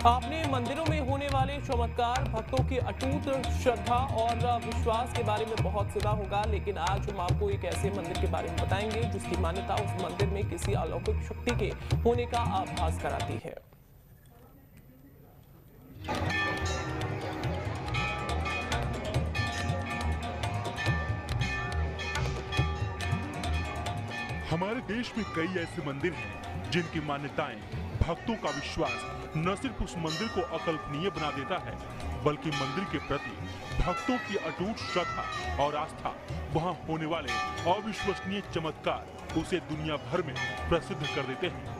आपने मंदिरों में होने वाले चमत्कार, भक्तों की अटूट श्रद्धा और विश्वास के बारे में बहुत सुना होगा, लेकिन आज हम आपको एक ऐसे मंदिर के बारे में बताएंगे जिसकी मान्यता उस मंदिर में किसी अलौकिक शक्ति के होने का आभास कराती है। हमारे देश में कई ऐसे मंदिर हैं जिनकी मान्यताएं, भक्तों का विश्वास न सिर्फ उस मंदिर को अकल्पनीय बना देता है, बल्कि मंदिर के प्रति भक्तों की अटूट श्रद्धा और आस्था, वहां होने वाले अविश्वसनीय चमत्कार उसे दुनिया भर में प्रसिद्ध कर देते हैं।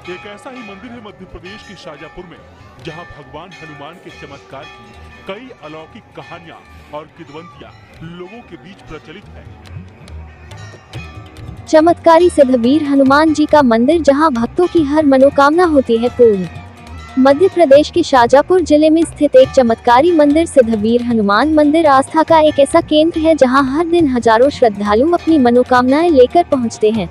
एक ऐसा ही मंदिर है मध्य प्रदेश के शाजापुर में, जहां भगवान हनुमान के चमत्कार की कई अलौकिक कहानियां और किंवदंतियां लोगों के बीच प्रचलित है। चमत्कारी सिद्धवीर हनुमान जी का मंदिर, जहां भक्तों की हर मनोकामना होती है पूर्ण। मध्य प्रदेश के शाजापुर जिले में स्थित एक चमत्कारी मंदिर सिद्धवीर हनुमान मंदिर आस्था का एक ऐसा केंद्र है जहां हर दिन हजारों श्रद्धालु अपनी मनोकामनाएं लेकर पहुंचते हैं।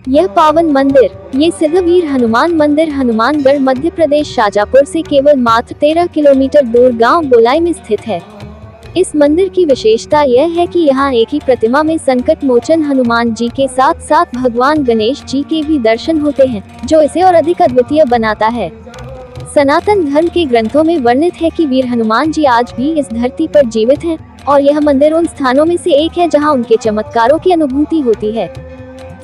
यह पावन मंदिर, ये सिद्धवीर हनुमान मंदिर हनुमानगढ़ मध्य प्रदेश शाजापुर से केवल मात्र 13 किलोमीटर दूर गांव बोलाई में स्थित है। इस मंदिर की विशेषता यह है कि यहाँ एक ही प्रतिमा में संकट मोचन हनुमान जी के साथ साथ भगवान गणेश जी के भी दर्शन होते हैं, जो इसे और अधिक अद्वितीय बनाता है। सनातन धर्म के ग्रंथों में वर्णित है कि वीर हनुमान जी आज भी इस धरती पर जीवित हैं, और यह मंदिर उन स्थानों में से एक है जहाँ उनके चमत्कारों की अनुभूति होती है।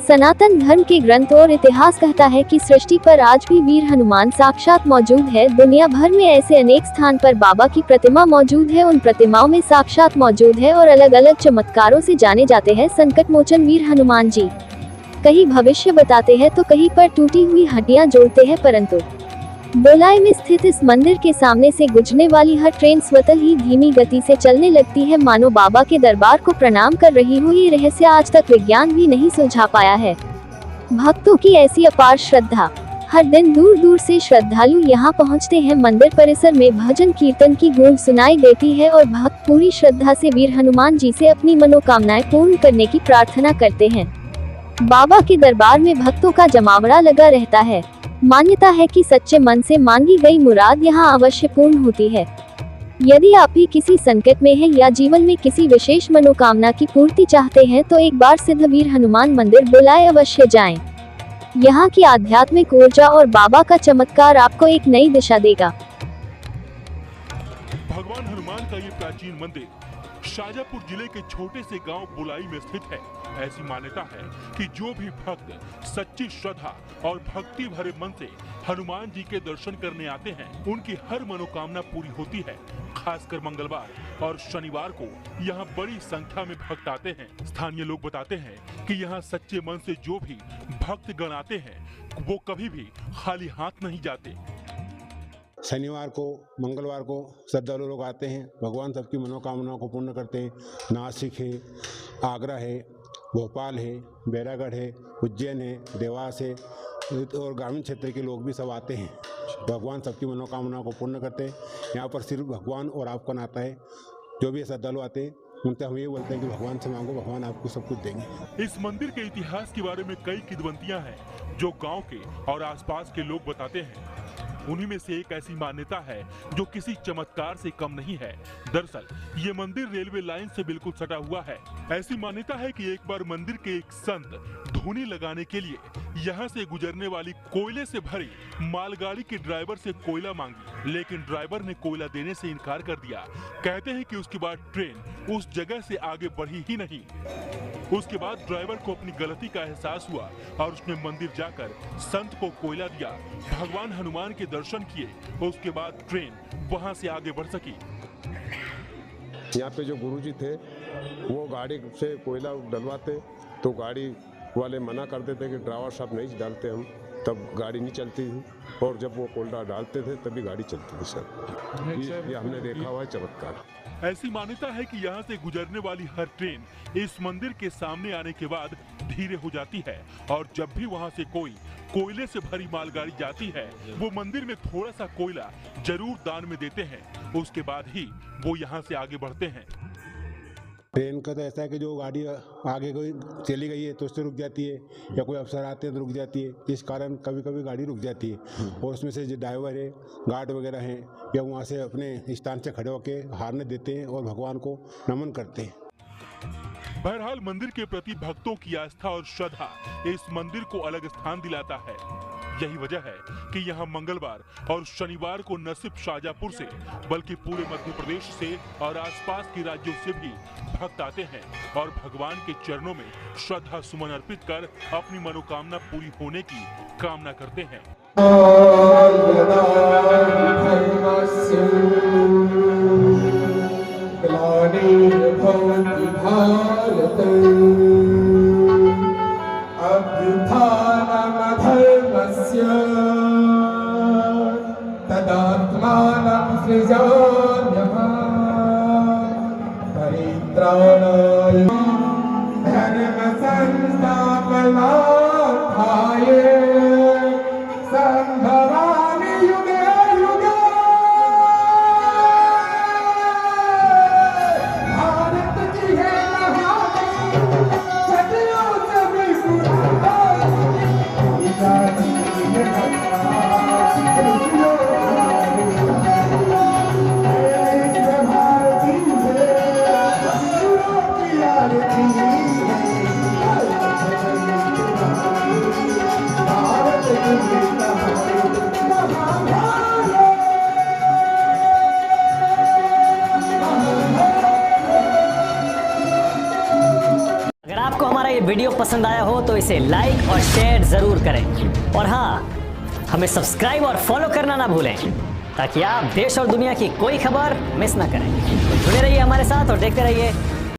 सनातन धर्म के ग्रंथ और इतिहास कहता है कि सृष्टि पर आज भी वीर हनुमान साक्षात मौजूद है। दुनिया भर में ऐसे अनेक स्थान पर बाबा की प्रतिमा मौजूद है, उन प्रतिमाओं में साक्षात मौजूद है और अलग अलग चमत्कारों से जाने जाते हैं संकट मोचन वीर हनुमान जी। कहीं भविष्य बताते हैं तो कहीं पर टूटी हुई हड्डियां जोड़ते हैं, परंतु बोलाई में स्थित इस मंदिर के सामने से गुजरने वाली हर ट्रेन स्वतः ही धीमी गति से चलने लगती है, मानो बाबा के दरबार को प्रणाम कर रही हो। ये रहस्य आज तक विज्ञान भी नहीं सुलझा पाया है। भक्तों की ऐसी अपार श्रद्धा, हर दिन दूर दूर से श्रद्धालु यहाँ पहुँचते हैं। मंदिर परिसर में भजन कीर्तन की गूंज सुनाई देती है और भक्त पूरी श्रद्धा से वीर हनुमान जी से अपनी मनोकामनाएं पूर्ण करने की प्रार्थना करते हैं। बाबा के दरबार में भक्तों का जमावड़ा लगा रहता है। मान्यता है कि सच्चे मन से मांगी गई मुराद यहाँ अवश्य पूर्ण होती है। यदि आप भी किसी संकट में हैं या जीवन में किसी विशेष मनोकामना की पूर्ति चाहते हैं तो एक बार सिद्धवीर हनुमान मंदिर बोलाई अवश्य जाएं। यहाँ की आध्यात्मिक ऊर्जा और बाबा का चमत्कार आपको एक नई दिशा देगा। भगवान हनुमान का ये प्राचीन मंदिर शाजापुर जिले के छोटे से गांव बोलाई में स्थित है। ऐसी मान्यता है कि जो भी भक्त सच्ची श्रद्धा और भक्ति भरे मन से हनुमान जी के दर्शन करने आते हैं, उनकी हर मनोकामना पूरी होती है। खासकर मंगलवार और शनिवार को यहाँ बड़ी संख्या में भक्त आते हैं। स्थानीय लोग बताते हैं कि यहाँ सच्चे मन से जो भी भक्त गण आते हैं, वो कभी भी खाली हाथ नहीं जाते। शनिवार को, मंगलवार को श्रद्धालु लोग आते हैं, भगवान सबकी मनोकामनाओं को पूर्ण करते हैं। नासिक है, आगरा है, भोपाल है, बैरागढ़ है, उज्जैन है, देवास है और ग्रामीण क्षेत्र के लोग भी सब आते हैं। भगवान सबकी मनोकामनाओं को पूर्ण करते हैं। यहाँ पर सिर्फ भगवान और आपका नाता है। जो भी श्रद्धालु आते हैं उनसे हम ये बोलते हैं कि भगवान से मांगो, भगवान आपको सब कुछ देंगे। इस मंदिर के इतिहास के बारे में कई किंवदंतियां हैं जो गांव के और आसपास के लोग बताते हैं। उन्हीं में से एक ऐसी मान्यता है जो किसी चमत्कार से कम नहीं है। दरअसल ये मंदिर रेलवे लाइन से बिल्कुल सटा हुआ है। ऐसी मान्यता है कि एक बार मंदिर के एक संत धुनी लगाने के लिए यहाँ से गुजरने वाली कोयले से भरी मालगाड़ी के ड्राइवर से कोयला मांगी, लेकिन ड्राइवर ने कोयला देने से इनकार कर दिया। कहते हैं कि उसके बाद ट्रेन उस जगह से आगे बढ़ी ही नहीं। उसके बाद ड्राइवर को अपनी गलती का एहसास हुआ और उसने मंदिर जाकर संत को कोयला दिया, भगवान हनुमान के दर्शन किए। उसके बाद ट्रेन वहां से आगे बढ़ सकी। यहाँ पे जो गुरुजी थे वो गाड़ी से कोयला डलवाते तो गाड़ी वाले मना करते थे कि ड्राइवर साहब नहीं डालते हम, तब गाड़ी नहीं चलती थी, और जब वो कोयला डालते थे तभी गाड़ी चलती थी। सर ये हमने देखा हुआ है चमत्कार। ऐसी मान्यता है कि यहाँ से गुजरने वाली हर ट्रेन इस मंदिर के सामने आने के बाद धीरे हो जाती है, और जब भी वहाँ से कोई कोयले से भरी मालगाड़ी जाती है, वो मंदिर में थोड़ा सा कोयला जरूर दान में देते हैं। उसके बाद ही वो यहाँ से आगे बढ़ते हैं। ट्रेन का तो ऐसा है कि जो गाड़ी आगे कोई चली गई है तो उससे रुक जाती है, या कोई अफसर आते हैं तो रुक जाती है। इस कारण कभी कभी गाड़ी रुक जाती है, और उसमें से जो ड्राइवर है, गार्ड वगैरह हैं, या वहाँ से अपने स्थान से खड़े होकर हारने देते हैं और भगवान को नमन करते हैं। बहरहाल मंदिर के प्रति भक्तों की आस्था और श्रद्धा इस मंदिर को अलग स्थान दिलाता है। यही वजह है कि यहाँ मंगलवार और शनिवार को न सिर्फ शाजापुर से बल्कि पूरे मध्य प्रदेश से और आसपास के राज्यों से भी भक्त आते हैं और भगवान के चरणों में श्रद्धा सुमन अर्पित कर अपनी मनोकामना पूरी होने की कामना करते हैं। तदात्मानं सृजाम्यहम् परित्राणाय धर्म संस्थापनार्थाय संभवामि युगे युगे। भारत की है महान सदियों से अगर आपको हमारा ये वीडियो पसंद आया हो तो इसे लाइक और शेयर जरूर करें, और हाँ, हमें सब्सक्राइब और फॉलो करना ना भूलें ताकि आप देश और दुनिया की कोई खबर मिस ना करें। तो जुड़े रहिए हमारे साथ और देखते रहिए